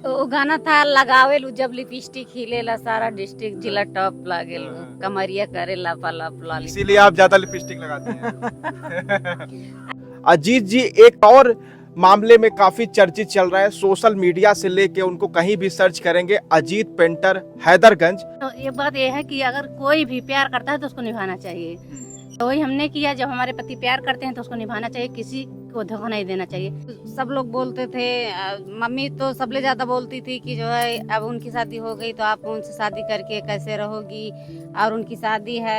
वो गाना था लगावेलू जब लिपस्टिक हिलेला सारा डिस्ट्रिक्ट जिला टॉप लागेल कमरिया करे लापा लाप लाली। इसीलिए आप ज्यादा लिपस्टिक लगाते हैं। अजीत जी एक और मामले में काफी चर्चित चल रहा है, सोशल मीडिया से लेके उनको कहीं भी सर्च करेंगे अजीत पेंटर हैदरगंज। तो ये बात ये है कि अगर कोई भी प्यार करता है तो उसको निभाना चाहिए। तो वही हमने किया, जब हमारे पति प्यार करते हैं तो उसको निभाना चाहिए, किसी को धोखा नहीं देना चाहिए। सब लोग बोलते थे, मम्मी तो सबले ज्यादा बोलती थी कि जो है अब उनकी शादी हो गई तो आप उनसे शादी करके कैसे रहोगी, और उनकी शादी है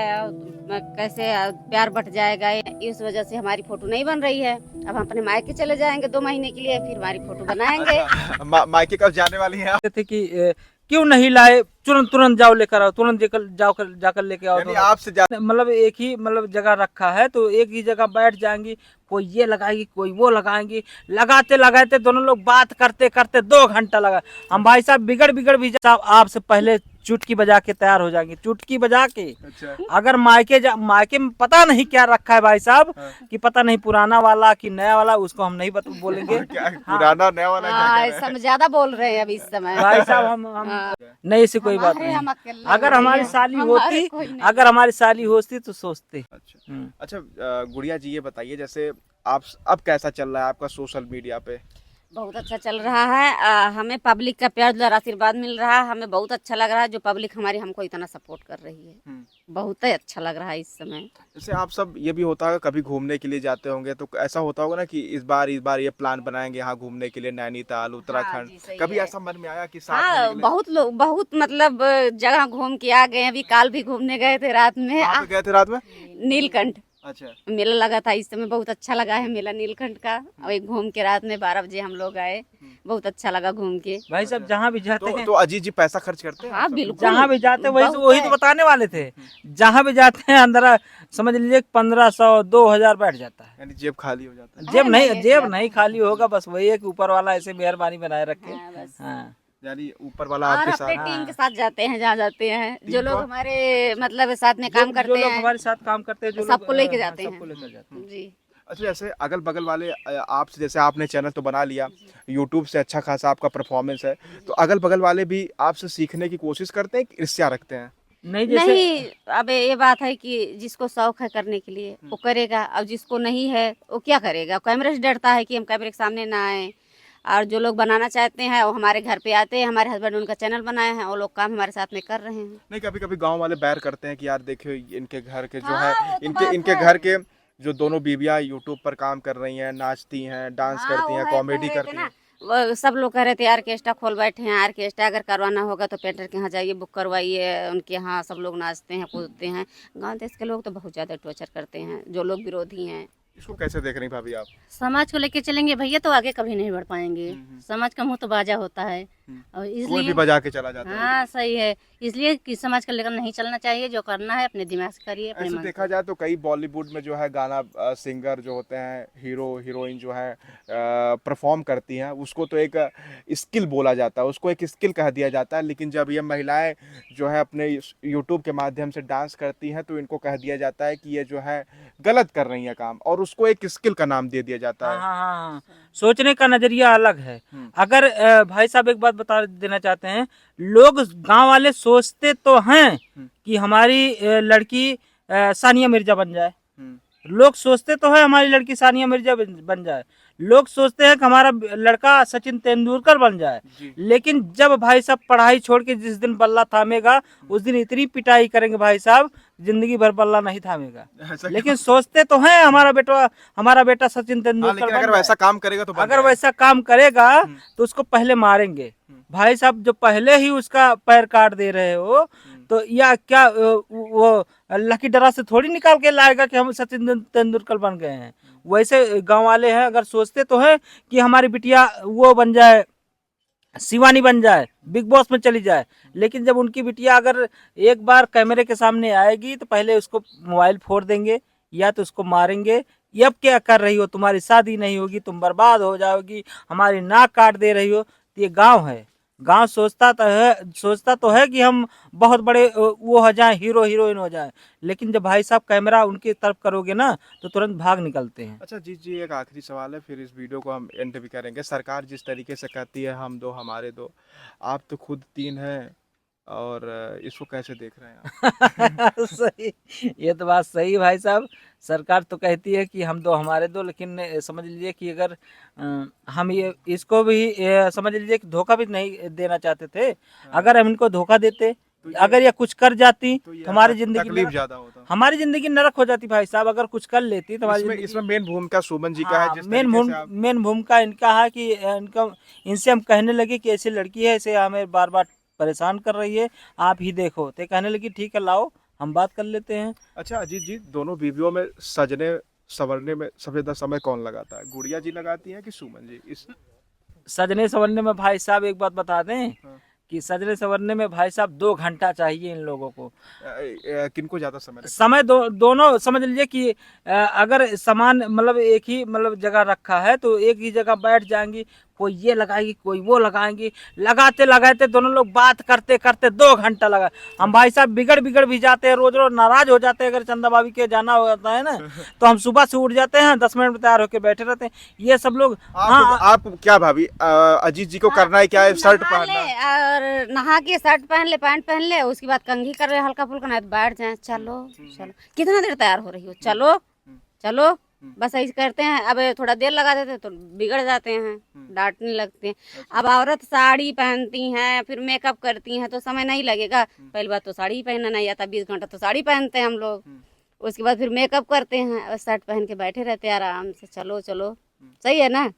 कैसे प्यार बट जाएगा। इस वजह से हमारी फोटो नहीं बन रही है। अब हम अपने मायके चले जाएंगे 2 महीने के लिए, फिर हमारी फोटो बनाएंगे। मायके कब जाने वाली हैं आप? थे कि क्यों नहीं लाए, तुरंत तुरंत जाओ लेकर आओ, तुरंत जाकर लेके आओ। यानी आपसे मतलब एक ही जगह रखा है तो एक ही जगह बैठ जाएंगी, कोई ये लगाएगी कोई वो लगाएंगी, लगाते लगाते दोनों लोग बात करते करते 2 घंटा लगा। हम भाई साहब बिगड़ भी साहब आपसे पहले चुटकी बजा के तैयार हो जाएंगे, चुटकी बजा के। अच्छा। अगर मायके में पता नहीं क्या रखा है भाई साहब, कि पता नहीं पुराना वाला कि नया वाला, उसको हम नहीं बोलेंगे। पुराना नया वाला क्या हम ज्यादा बोल रहे हैं अभी इस समय। भाई साहब हम नहीं, ऐसी कोई बात नहीं। अगर हमारी साली होती तो सोचते। अच्छा गुड़िया जी ये बताइए, जैसे आप अब कैसा चल रहा है आपका सोशल मीडिया पे? बहुत अच्छा चल रहा है। हमें पब्लिक का प्यार दुलार आशीर्वाद मिल रहा है, हमें बहुत अच्छा लग रहा है जो पब्लिक हमारी हमको इतना सपोर्ट कर रही है। बहुत ही अच्छा लग रहा है इस समय। जैसे आप सब ये भी होता है कभी घूमने के लिए जाते होंगे तो ऐसा होता होगा ना कि इस बार ये प्लान बनाएंगे यहाँ घूमने के लिए, नैनीताल उत्तराखंड। हाँ, कभी ऐसा मन में आया कि साथ हाँ, बहुत लोग बहुत मतलब जगह घूम के आ गए। अभी काल भी घूमने गए थे रात में। गए थे रात में नीलकंठ अच्छा मेला लगा था, इस समय बहुत अच्छा लगा है मेला नीलकंठ का। और घूम के रात में 12 बजे हम लोग आए, बहुत अच्छा लगा घूम के। भाई साहब जहाँ भी जाते हैं तो अजीत जी पैसा खर्च करते हैं? हाँ बिल्कुल, जहाँ भी जाते हैं वही तो बताने वाले थे। जहाँ भी जाते हैं अंदर समझ लीजिए 1500-2000 बैठ जाता है, यानी जेब खाली हो जाता है। जेब नहीं खाली होगा, बस वही है कि ऊपर वाला ऐसे मेहरबानी बनाए रखे। हाँ यानी ऊपर वाला और आपके अपने साथ। टीम के साथ जाते हैं जहाँ जाते हैं, जो लोग हमारे मतलब साथ में काम करते जो लोग हैं, हमारे साथ काम करते हैं, जो सबको लोग, लेके हाँ, जाते सबको हैं लेकर जाते हैं। जी। अच्छा जैसे अगल बगल वाले आपसे, जैसे आपने चैनल तो बना लिया, यूट्यूब से अच्छा खासा आपका परफॉर्मेंस है, तो अगल बगल वाले भी आपसे सीखने की कोशिश करते हैं कि ईर्ष्या रखते हैं? नहीं, अब ये बात है कि जिसको शौक है करने के लिए वो करेगा, और जिसको नहीं है वो क्या करेगा। कैमरे से डरता है कि हम कैमरे के सामने ना आए। और जो लोग बनाना चाहते हैं वो हमारे घर पे आते हैं, हमारे हस्बैंड उनका चैनल बनाए हैं, वो लोग काम हमारे साथ में कर रहे हैं। नहीं कभी कभी गांव वाले बैर करते हैं कि यार देखियो इनके घर के जो हाँ, है इनके घर के जो दोनों बीबियां यूट्यूब पर काम कर रही हैं, नाचती हैं, डांस करती हैं, कॉमेडी करती हैं। वो सब लोग कह रहे थे ऑर्केस्ट्रा खोल बैठे हैं, ऑर्केस्ट्रा अगर करवाना होगा तो पेंटर के यहाँ जाइए, बुक करवाइए, उनके यहाँ सब लोग नाचते हैं कूदते हैं। गाँव देश के लोग तो बहुत ज़्यादा टॉर्चर करते हैं, जो लोग विरोधी हैं। इसको कैसे देख रही भाभी आप? समाज को लेके चलेंगे भैया तो आगे कभी नहीं बढ़ पाएंगे। समाज का मुंह तो बाजा होता है, और कोई भी इसलिए बजा के चला जाता है। हाँ सही है, इसलिए कि समाज का लेकर नहीं चलना चाहिए। जो करना है अपने दिमाग से करिए, अपने ऐसे मन से। देखा जाए तो कई बॉलीवुड में जो है गाना सिंगर जो होते हैं, हीरो हीरोइन जो है परफॉर्म करती हैं, उसको तो एक स्किल बोला जाता है, उसको एक स्किल कह दिया जाता है। लेकिन जब ये महिलाएं जो है अपने यूट्यूब के माध्यम से डांस करती हैं तो इनको कह दिया जाता है कि ये जो है गलत कर रही हैं काम, और उसको एक स्किल का नाम दे दिया जाता है। हाँ, सोचने का नजरिया अलग है। अगर भाई साहब एक बात बता देना चाहते हैं, लोग गांव वाले सोचते तो हैं कि हमारी लड़की सानिया मिर्जा बन जाए, लोग सोचते तो है हमारी लड़की सानिया मिर्जा बन जाए, लोग सोचते हैं कि हमारा लड़का सचिन तेंदुलकर बन जाए। लेकिन जब भाई साहब पढ़ाई छोड़ के जिस दिन बल्ला थामेगा उस दिन इतनी पिटाई करेंगे भाई साहब, जिंदगी भर बल्ला नहीं थामेगा। लेकिन सोचते तो हैं हमारा बेटा सचिन तेंदुलकर। लेकिन अगर वैसा काम करेगा तो अगर वैसा काम करेगा तो उसको पहले मारेंगे भाई साहब। जो पहले ही उसका पैर काट दे रहे हो तो या क्या वो लकी ड्रा से थोड़ी निकाल के लाएगा कि हम सचिन तेंदुलकर बन गए हैं। वैसे गांव वाले हैं, अगर सोचते तो है कि हमारी बिटिया वो बन जाए, शिवानी बन जाए, बिग बॉस में चली जाए। लेकिन जब उनकी बिटिया अगर एक बार कैमरे के सामने आएगी तो पहले उसको मोबाइल फोड़ देंगे या तो उसको मारेंगे। अब क्या कर रही हो, तुम्हारी शादी नहीं होगी, तुम बर्बाद हो जाओगी, हमारी नाक काट दे रही हो। तो ये गांव है, गांव सोचता तो है कि हम बहुत बड़े वो हो जाएं, हीरो हीरोइन हो जाएं, लेकिन जब भाई साहब कैमरा उनकी तरफ करोगे ना तो तुरंत भाग निकलते हैं। अच्छा जी, एक आखिरी सवाल है, फिर इस वीडियो को हम एंड भी करेंगे। सरकार जिस तरीके से कहती है हम दो हमारे दो, आप तो खुद 3 हैं, और इसको कैसे देख रहे हैं आप? सही, ये तो बात सही है भाई साहब। सरकार तो कहती है कि हम दो हमारे दो, लेकिन समझ लीजिए कि अगर हम ये इसको भी समझ लीजिए कि धोखा भी नहीं देना चाहते थे। अगर हम इनको धोखा देते, अगर ये कुछ कर जाती तो ये तो हमारी जिंदगी तकलीफ ज्यादा होता। हमारी जिंदगी नरक हो जाती भाई साहब। अगर कुछ कर लेती तो हमारी इसमें जिंदगी। इसमें मेन भूमिका सुमन जी का है, जिस मेन तरीके से आप मेन भूमिका इनका है कि इनका इनसे हम कहने लगे कि ऐसी लड़की है, इसे हमें बार बार परेशान कर रही है, आप ही देखो। तो कहने लगी ठीक है लाओ हम बात कर लेते हैं। अच्छा अजीत जी, दोनों बीवियों में सजने संवरने में सबसे ज्यादा समय कौन लगाता है? गुड़िया जी लगाती हैं कि सुमन जी? इस सजने संवरने में भाई साहब एक बात बता दें हाँ। कि सजने संवरने में भाई साहब 2 घंटा चाहिए इन लोगों को। किनको ज्यादा समय लगता समय दोनों समझ लीजिए कि अगर सामान मतलब एक ही मतलब जगह रखा है तो एक ही जगह बैठ जाएंगी, कोई ये लगाएगी कोई वो लगाएंगी, लगाते लगाते दोनों लोग बात करते करते 2 घंटा लगा। हम भाई साहब बिगड़ भी जाते हैं, रोज रोज नाराज हो जाते हैं। अगर चंदा भाभी के जाना होता है ना तो हम सुबह से उठ जाते हैं, 10 मिनट में तैयार होकर बैठे रहते हैं ये सब लोग। आप क्या भाभी, अजीत जी को करना है क्या है? शर्ट नहा पहनना ले और नहा के शर्ट पहन ले, पैंट पहन ले, उसके बाद कंघी कर रहे हल्का फुल्का, नहीं तो बैठ जाए। चलो चलो, कितना देर तैयार हो रही हो, चलो चलो, बस ऐसे करते हैं। अब थोड़ा देर लगा देते तो बिगड़ जाते हैं, डांटने लगते हैं। अब औरत साड़ी पहनती हैं, फिर मेकअप करती हैं तो समय नहीं लगेगा। पहली बात तो साड़ी ही पहनना नहीं आता, 20 घंटा तो साड़ी पहनते हैं हम लोग। उसके बाद फिर मेकअप करते हैं और शर्ट पहन के बैठे रहते हैं आराम से। चलो चलो, सही है ना?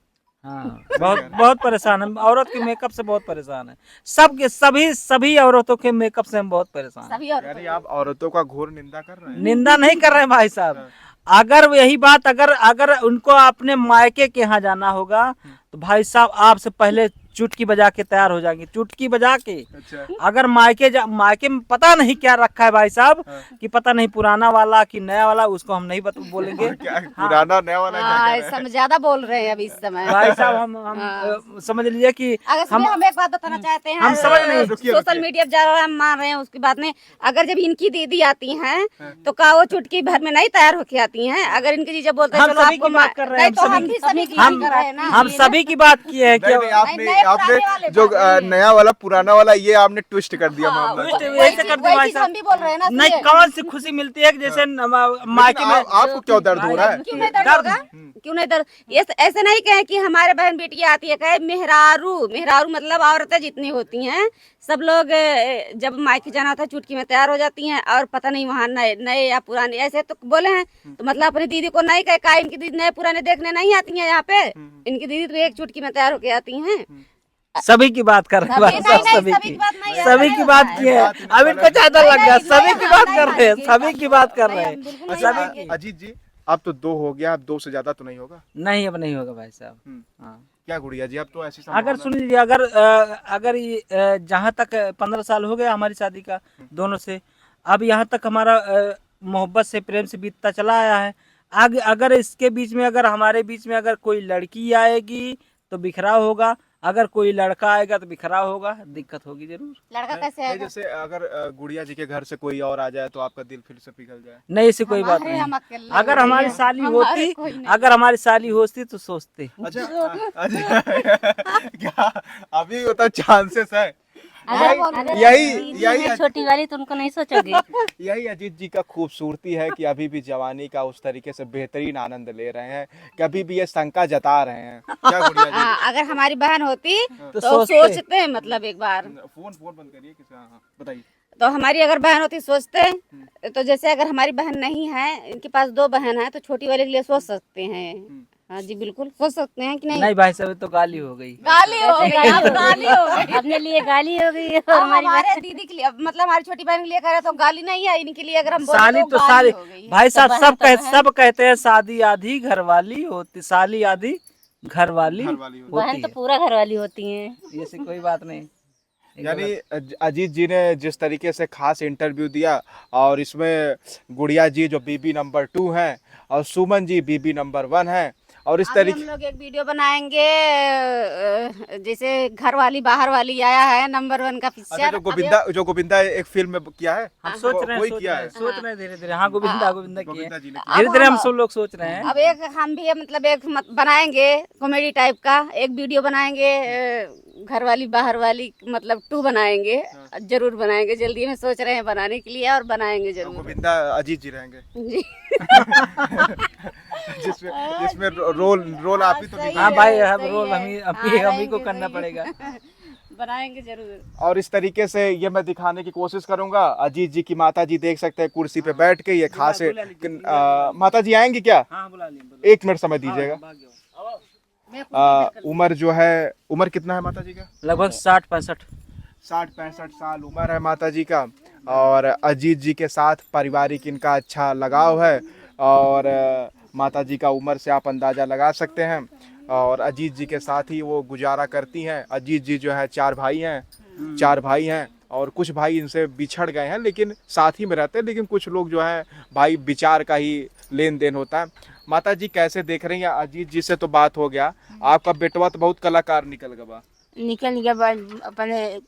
हाँ, बहुत परेशान है। औरत के मेकअप से बहुत परेशान है। सभी औरतों के मेकअप से हम बहुत परेशान हैं। सभी यानी आप औरतों का घोर निंदा कर रहे हैं? निंदा नहीं कर रहे हैं भाई साहब। अगर यही बात अगर उनको अपने मायके के यहाँ जाना होगा तो भाई साहब आपसे पहले चुटकी बजा के तैयार हो जाएंगे, चुटकी बजा के। अच्छा। अगर मायके में पता नहीं क्या रखा है भाई साहब, कि पता नहीं पुराना वाला कि नया वाला, उसको हम नहीं बोलेंगे। क्या पुराना नया वाला क्या हाँ, कर रहे हैं? हम ज्यादा बोल रहे हैं अभी इस समय भाई साहब हम समझ लीजिए कि हम एक बात बताना चाहते हैं। हम समझ नहीं। सोशल मीडिया पर ज्यादा हम मान रहे हैं उसकी बात नहीं। अगर जब इनकी दीदी आती हैं तो का वो चुटकी भर में नहीं तैयार होके आती हैं? अगर इनके जीजा बोलते हैं हम चलो सभी आपको की बात कर रहे हैं, तो हम भी सभी की बात कर रहे हैं ना। हम सभी की बात की है कि नहीं, आपने नए पुराने वाले आपने जो नया वाला पुराना वाला ये आपने ट्विस्ट कर दिया मामला। ट्विस्ट वही ऐसे कर दे वही भाई चीज साहब। हम भी बोल रहे हैं ना। नहीं, कौन सी खुशी मिलती है कि जैसे मायके में आपको क्यों दर्द हो रहा है? क्यों नहीं दर्द होगा? क्यों नहीं दर्द? ये ऐसे नहीं कहे कि हमारे बहन बेटियां आती है, कहे मेहरारू मतलब औरतें जितनी होती हैं सब लोग जब मायके जाना होता है चुटकी में तैयार हो जाती हैं। और पता नहीं वहाँ नए या पुराने ऐसे तो बोले हैं, तो मतलब अपनी दीदी को नहीं कहे का इनकी दीदी नए पुराने देखने नहीं आती हैं यहाँ पे। इनकी दीदी तो एक चुटकी में तैयार होके आती हैं। सभी की बात कर रहे हैं भाई साहब, सभी की बात नहीं है। सभी की बात की है। अब इनको ज्यादा लग गया, सभी की बात कर रहे हैं, सभी की बात कर रहे हैं। अच्छा अजीत जी, अब तो 2 हो गया, अब 2 से ज्यादा तो नहीं होगा? नहीं, अब नहीं होगा भाई साहब। हाँ। क्या गुड़िया जी, अब तो ऐसी अगर सुन लीजिए, अगर जहाँ तक 15 साल हो गया हमारी शादी का दोनों से, अब यहाँ तक हमारा मोहब्बत से प्रेम से बीतता चला आया है। आगे अगर इसके बीच में अगर हमारे बीच में अगर कोई लड़की आएगी तो बिखराव होगा, अगर कोई लड़का आएगा तो बिखराव होगा, दिक्कत होगी जरूर। लड़का कैसे आएगा? जैसे अगर गुड़िया जी के घर से कोई और आ जाए तो आपका दिल फिर से पिघल जाए? नहीं, ऐसी कोई बात हमारे हम नहीं। अकेले अगर हमारी साली होती, अगर हमारी साली होती तो सोचते। अच्छा क्या अभी होता चांसेस है? अगर यही छोटी वाली तो उनको नहीं सोचोगे। यही अजीत जी का खूबसूरती है कि अभी भी जवानी का उस तरीके से बेहतरीन आनंद ले रहे हैं, कभी भी ये शंका जता रहे हैं। क्या गुड़िया जी? अगर हमारी बहन होती तो तो सोचते हैं, मतलब एक बार फोन बंद करिए किसी। हाँ बताइए। तो हमारी अगर बहन होती सोचते। तो जैसे अगर हमारी बहन नहीं है, इनके पास 2 बहन है, तो छोटी वाले के लिए सोच सकते हैं। हाँ जी बिल्कुल सोच सकते हैं कि नहीं? नहीं भाई साहब, तो गाली हो गई। गाली हो गई, अब गाली हो गई। अपने लिए गाली हो गई और और हमारी हमारे दीदी के लिए, मतलब हमारी छोटी बहन के लिए कह रहे तो गाली नहीं है, इनके लिए अगर हम बोले साली तो गाली साली हो गई। भाई साहब सब कहते हैं शादी आधी घरवाली होती, साली आधी घरवाली घरवाली होती। बहन होती तो है। पूरा घर वाली होती हैं। ऐसी कोई बात नहीं। यानी अजीत जी ने जिस तरीके से खास इंटरव्यू दिया, और इसमें गुड़िया जी जो बीबी नंबर 2 हैं और सुमन जी बीबी नंबर 1 हैं, और इस अभी तरीके हम लोग एक वीडियो बनाएंगे जैसे घर वाली बाहर वाली आया है नंबर 1 का अच्छा, पिक्चर। जो गोविंदा एक फिल्म में किया है, हम सोच रहे हैं, वही सोच किया रहे हैं, है। सोच रहे हैं धीरे धीरे। हाँ, गोविंदा गोविंदा किए गोविंदा जी ने धीरे अब धीरे हम हम- सब लोग सोच रहे हैं। अब एक हम भी मतलब एक बनाएंगे कॉमेडी टाइप का एक वीडियो बनाएंगे घर वाली बाहर वाली मतलब 2 बनाएंगे। जरूर बनाएंगे, जल्दी में सोच रहे हैं बनाने के लिए और बनाएंगे किया। जरूर। गोविंदा अजीत जी रहेंगे जी जिसमें रोल आप ही तो सही निभाएंगे। हाँ है, भाई, अब सही रोल है। हम ही को रहेंगे, करना सही है। पड़ेगा। बनाएंगे जरूर। और इस तरीके से ये मैं दिखाने की कोशिश करूंगा। अजीत जी की माता जी देख सकते हैं कुर्सी पे बैठ के, ये खास है। माता जी आएंगी क्या? हाँ, बुला लिए। 1 मिनट समय दीजिएगा। उम्र जो है, उम्र कितना है माता जी का? लगभग 60-65। 60-65 साल उम्र है माता जी का। और अजीत जी के साथ पारिवारिक इनका अच्छा लगाव है। और माता जी का उम्र से आप अंदाज़ा लगा सकते हैं। और अजीत जी के साथ ही वो गुजारा करती हैं। अजीत जी जो है 4 भाई हैं और कुछ भाई इनसे बिछड़ गए हैं, लेकिन साथ ही में रहते हैं। लेकिन कुछ लोग जो है भाई विचार का ही लेन देन होता है। माता जी कैसे देख रही हैं? अजीत जी से तो बात हो गया, आपका बेटवा तो बहुत कलाकार निकल गया। निकल गया बा अपने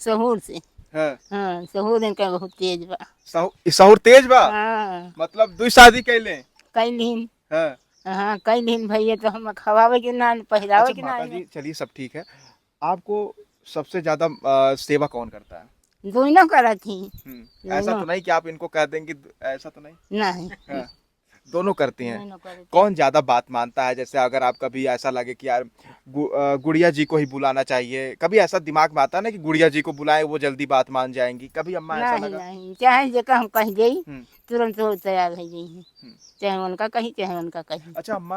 सहूर से। है हाँ, सहूर इनका बहुत तेज बा। सहूर तेज बा। हाँ, मतलब 2 शादी कैले कैलिन। है। हाँ, कैलिन भैया तो हम खवावे के ना पहरावे के अच्छा ना। माता जी, चलिए सब ठीक है। आपको सबसे ज्यादा सेवा कौन करता है? दोनों करा थी। ऐसा तो नहीं कि आप इनको कह देंगे, ऐसा तो नहीं? नहीं, हाँ, दोनों करती हैं। दोनों करा थी। कौन ज्यादा बात मानता है? जैसे अगर आप कभी ऐसा लगे कि यार गुड़िया जी को ही बुलाना चाहिए, कभी ऐसा दिमाग में आता है ना कि गुड़िया जी को बुलाएं, वो जल्दी बात मान जाएंगी, कभी अम्मा ऐसा नहीं लगा? नहीं, चाहे जगह हम कहीं गई हम्म। तुरंत वो तैयार हो गई है। हम्म। चाहे उनका कहीं चाहे उनका कहीं। अच्छा अम्मा,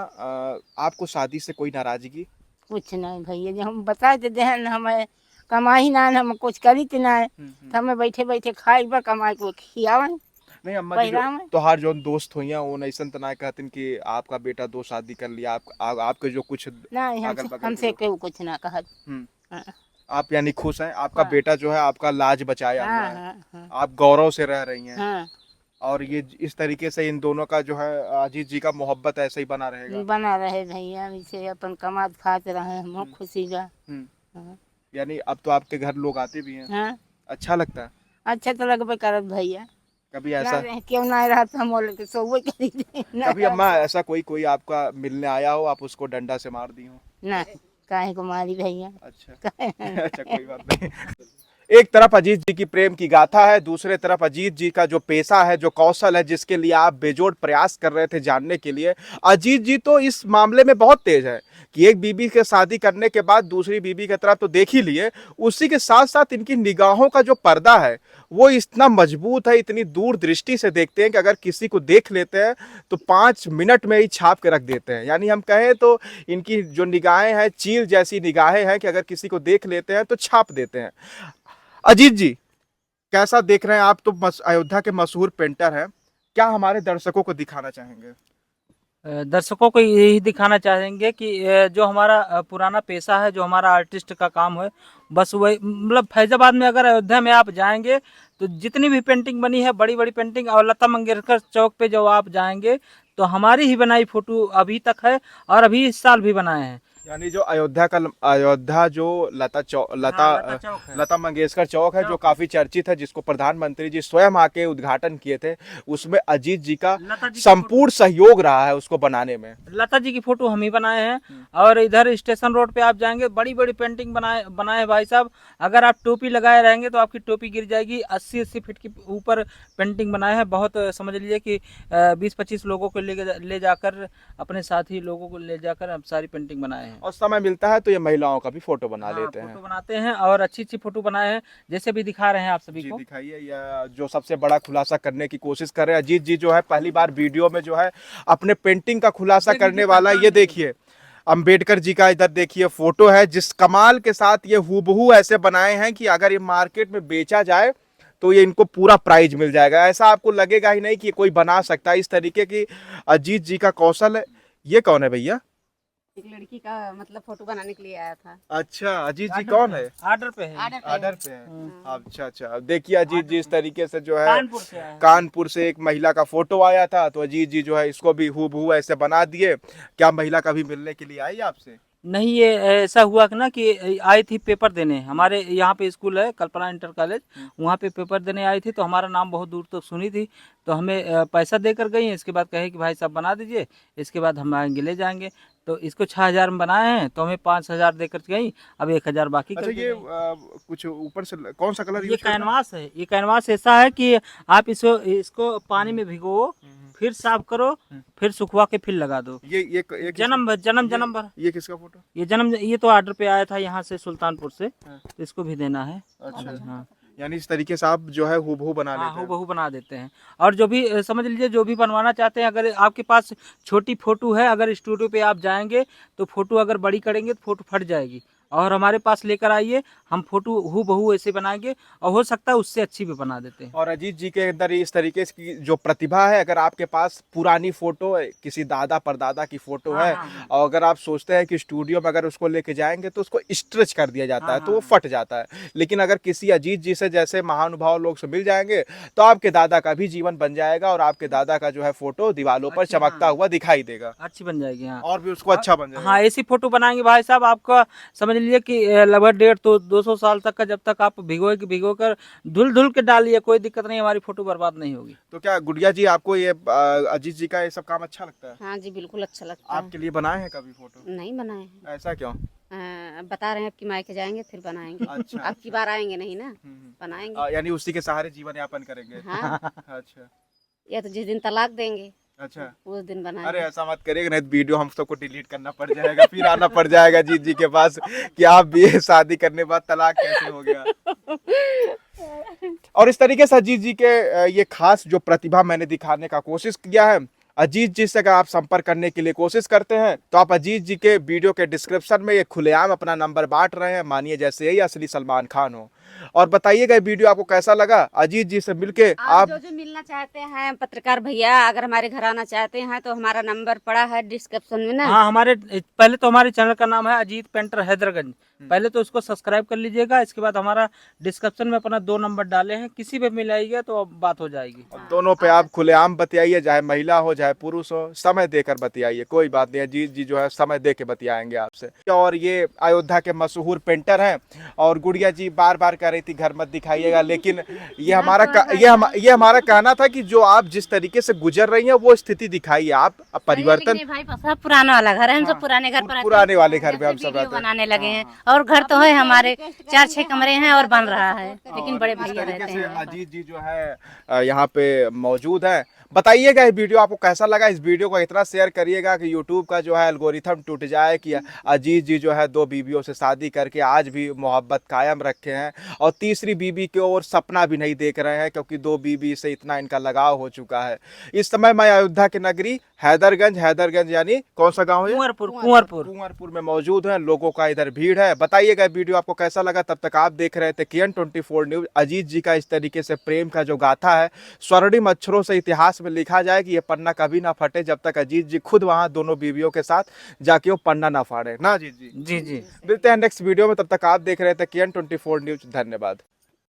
आपको शादी से कोई नाराजगी? कुछ नहीं भैया, जो हम बता देते हैं हमें कमाई ना हम कुछ करी तो ना तो हमें बैठे बैठे खाई बा कमाई को खियावन नहीं अम्मा जी, पहिरावन। तोहार जो दोस्त हुई वो ऐसा तो ना कहते कि आपका बेटा 2 शादी कर लिया, आपके जो कुछ नहीं, अगल बगल हमसे के कोई कुछ ना कहा। हम्म। हाँ। आप यानी खुश हैं? आपका बेटा जो है आपका लाज बचाया हुआ हाँ, है, हाँ, हाँ, आप गौरव से रह रही हैं। हाँ, और ये इस तरीके से इन दोनों का जो है अजीत जी का मोहब्बत ऐसे ही बना रहेगा। बना रहे भैया, इसे अपन कमात खात रहे हम खुशी का। हम्म। हाँ। यानी अब तो आपके घर लोग आते भी हैं, हाँ, अच्छा लगता है? अच्छा तो लगभग करत भैया। कभी ना ऐसा रहे क्यों ना रहा तो हम बोले कि सो वही करी दे ना कभी अम्मा ऐसा कोई आपका मिलने आया हो, आप उसको डंडा से मार दी हो? नहीं, काहे को मारी भैया। अच्छा अच्छा, कोई बात नहीं। एक तरफ अजीत जी की प्रेम की गाथा है, दूसरे तरफ अजीत जी का जो पेशा है, जो कौशल है, जिसके लिए आप बेजोड़ प्रयास कर रहे थे जानने के लिए। अजीत जी तो इस मामले में बहुत तेज है कि एक बीबी के शादी करने के बाद दूसरी बीबी की तरफ तो देख ही लिए, उसी के साथ साथ इनकी निगाहों का जो पर्दा है वो इतना मजबूत है, इतनी दूर दृष्टि से देखते हैं कि अगर किसी को देख लेते हैं तो 5 मिनट में ही छाप के रख देते हैं। यानी हम कहें तो इनकी जो निगाहें हैं चील जैसी निगाहें हैं कि अगर किसी को देख लेते हैं तो छाप देते हैं। अजीत जी कैसा देख रहे हैं आप? तो अयोध्या के मशहूर पेंटर हैं, क्या हमारे दर्शकों को दिखाना चाहेंगे? दर्शकों को यही दिखाना चाहेंगे कि जो हमारा पुराना पेशा है, जो हमारा आर्टिस्ट का काम है, बस वही मतलब फैजाबाद में अगर अयोध्या में आप जाएंगे तो जितनी भी पेंटिंग बनी है, बड़ी बड़ी पेंटिंग, और लता मंगेशकर चौक पे जो आप जाएंगे तो हमारी ही बनाई फोटो अभी तक है और अभी इस साल भी बनाए हैं। यानी जो अयोध्या जो लता मंगेशकर चौक है, जो काफी चर्चित है, जिसको प्रधानमंत्री जी स्वयं आके उद्घाटन किए थे, उसमें अजीत जी का संपूर्ण सहयोग रहा है उसको बनाने में। लता जी की फोटो हम ही बनाए हैं। और इधर स्टेशन रोड पे आप जाएंगे, बड़ी बड़ी पेंटिंग बनाए भाई साहब। अगर आप टोपी लगाए रहेंगे तो आपकी टोपी गिर जाएगी। 80-80 फीट के ऊपर पेंटिंग बनाए हैं। बहुत समझ लीजिए कि 20-25 लोगों को ले जाकर, अपने साथी लोगों को ले जाकर अब सारी पेंटिंग बनाए हैं। और समय मिलता है तो ये महिलाओं का भी फोटो बना लेते हैं। फोटो बनाते हैं और अच्छी अच्छी फोटो बनाए हैं, जैसे भी दिखा रहे हैं आप सभी जी को। दिखाइए। या जो सबसे बड़ा खुलासा करने की कोशिश कर रहे हैं अजीत जी, जो है पहली बार वीडियो में जो है अपने पेंटिंग का खुलासा करने वाला। ये देखिए अंबेडकर जी का इधर देखिए फोटो है, जिस कमाल के साथ ये हूबहू ऐसे बनाए हैं कि अगर ये मार्केट में बेचा जाए तो ये इनको पूरा प्राइज मिल जाएगा। ऐसा आपको लगेगा ही नहीं कि कोई बना सकता है। इस तरीके की अजीत जी का कौशल है। ये कौन है भैया? एक लड़की का मतलब फोटो बनाने के लिए आया था। अच्छा, अजीत जी कौन है? आर्डर पे है। आर्डर पे है। अच्छा अच्छा, अब देखिए अजीत जी इस तरीके से जो है कानपुर से आया है। कानपुर से एक महिला का फोटो आया था, तो अजीत जी जो है इसको भी हूबहू ऐसे बना दिए। क्या महिला कभी मिलने के लिए आई आपसे? नहीं, ये ऐसा हुआ कि ना कि आई थी पेपर देने, हमारे यहाँ पे स्कूल है कल्पना इंटर कॉलेज, वहाँ पे पेपर देने आई थी, तो हमारा नाम बहुत दूर तक सुनी थी, तो हमें पैसा देकर गई। इसके बाद कहे कि भाई साहब बना दीजिए, इसके बाद हम आएंगे ले जाएंगे। तो इसको 6,000 में बनाए हैं, तो हमें 5,000 देकर गई, अब 1,000 बाकी अच्छा, करके ये गई। कुछ ऊपर से कौन सा कलर ये यूज कर रहे हैं? कैनवास है। ये कैनवास ऐसा है कि आप इसको पानी में भिगो, फिर साफ करो, फिर सुखवा के फिर लगा दो। ये जन्म भर जन्म भर। ये किसका फोटो? ये तो ऑर्डर पे आया था यहाँ से सुल्तानपुर से, हाँ। तो इसको भी देना है। अच्छा, हाँ यानी इस तरीके से आप जो है हूबहू बना हाँ, लेते हैं। हूबहू बना देते हैं। और जो भी समझ लीजिए, जो भी बनवाना चाहते हैं, अगर आपके पास छोटी फोटो है, अगर स्टूडियो पे आप जाएंगे तो फोटो अगर बड़ी करेंगे तो फोटो फट जाएगी, और हमारे पास लेकर आइए, हम फोटो हूबहू ऐसे बनाएंगे, और हो सकता है उससे अच्छी भी बना देते हैं। और अजीत जी के अंदर इस तरीके की जो प्रतिभा है, अगर आपके पास पुरानी फोटो है, किसी दादा परदादा की फोटो है, और अगर आप सोचते हैं कि स्टूडियो में अगर उसको लेके जाएंगे तो उसको स्ट्रेच कर दिया जाता है, तो वो फट जाता है। लेकिन अगर किसी अजीत जी से जैसे महानुभाव लोग से मिल जाएंगे तो आपके दादा का भी जीवन बन जाएगा, और आपके दादा का जो है फोटो दीवारों पर चमकता हुआ दिखाई देगा, अच्छी बन जाएगी। हाँ, और भी उसको अच्छा बन जाएगा। हाँ, ऐसी फोटो बनाएंगे भाई साहब, आपका समझ लीजिए कि लगभग 150-200 साल तक का, जब तक आप भिगो कर धुल धुल के डालिए, कोई दिक्कत नहीं, हमारी फोटो बर्बाद नहीं होगी। तो क्या गुड़िया जी आपको ये अजीत जी का ये सब काम अच्छा लगता है? हाँ जी, बिल्कुल अच्छा लगता है। आपके लिए बनाए हैं कभी फोटो? नहीं बनाए हैं। ऐसा क्यों? बता रहे हैं, अब की मायके जाएंगे फिर बनाएंगे। अच्छा, अब की बार आएंगे नहीं ना, हम्म। बनाएंगे। यानी उसी के सहारे जीवन यापन करेंगे। हाँ, अच्छा या तो जिस दिन तलाक देंगे अच्छा, उस दिन अरे बनाएंगे। ऐसा मत करिएगा, नहीं तो वीडियो हम सबको डिलीट करना पड़ जाएगा, फिर आना पड़ जाएगा जीत जी के पास कि आप भी शादी करने के बाद तलाक कैसे हो गया। और इस तरीके से अजीत जी के ये खास जो प्रतिभा मैंने दिखाने का कोशिश किया है। अजीत जी से अगर आप संपर्क करने के लिए कोशिश करते हैं तो आप अजीत जी के वीडियो के डिस्क्रिप्शन में ये खुलेआम अपना नंबर बांट रहे हैं, मानिए जैसे यही असली सलमान खान हो। और बताइएगा ये वीडियो आपको कैसा लगा, अजीत जी से मिलके आप जो जो मिलना चाहते हैं पत्रकार भैया, अगर हमारे घर आना चाहते हैं तो हमारा नंबर पड़ा है डिस्क्रिप्शन में ना। हाँ, पहले तो हमारे चैनल का नाम है अजीत पेंटर हैदरगंज, पहले तो उसको सब्सक्राइब कर लीजिएगा। इसके बाद हमारा डिस्क्रिप्शन में अपना 2 नंबर डाले हैं, किसी पे मिलाइएगा तो अब बात हो जाएगी। दोनों पे आप खुलेआम बतियाइए, चाहे महिला हो चाहे पुरुष हो, समय देकर बतियाइए, कोई बात नहीं, अजीत जी जो है समय दे के बतियाएंगे आपसे। और ये अयोध्या के मशहूर पेंटर हैं, और गुड़िया जी बार बार कह रही थी घर मत दिखाइएगा, लेकिन ये हमारा कहना था कि जो आप जिस तरीके से गुजर रही हैं वो स्थिति दिखाइए, आप परिवर्तन। लेकिन भाई सब पुराना वाला घर है, हम सब पुराने घर पर पुराने वाले घर पे हम सब रहते हैं। बनाने लगे हैं, और घर तो है हमारे 4-6 कमरे हैं और बन रहा है, लेकिन बड़े भैया रहते तरीके से हैं। अजीत जी जो है यहाँ पे मौजूद है। बताइएगा ये वीडियो आपको कैसा लगा, इस वीडियो को इतना शेयर करिएगा कि यूट्यूब का जो है एल्गोरिथम टूट जाए कि अजीत जी जो है 2 बीवियों से शादी करके आज भी मोहब्बत कायम रखे हैं, और तीसरी बीवी की ओर सपना भी नहीं देख रहे हैं, क्योंकि 2 बीवी से इतना इनका लगाव हो चुका है। इस समय मैं अयोध्या की नगरी हैदरगंज यानी कौन सा गाँव है? कुंवरपुर में मौजूद है। लोगों का इधर भीड़ है। बताइएगा वीडियो आपको कैसा लगा। तब तक आप देख रहे थे KN24 न्यूज। अजीत जी का इस तरीके से प्रेम का जो गाथा है, स्वर्णिम अक्षरों से इतिहास में लिखा जाए कि ये पन्ना कभी ना फटे जब तक अजीत जी खुद वहां दोनों बीवियों के साथ जाके वो पन्ना ना फाड़े ना। अजीत जी जी। मिलते हैं नेक्स्ट वीडियो में, तब तक आप देख रहे थे KN24 न्यूज। धन्यवाद।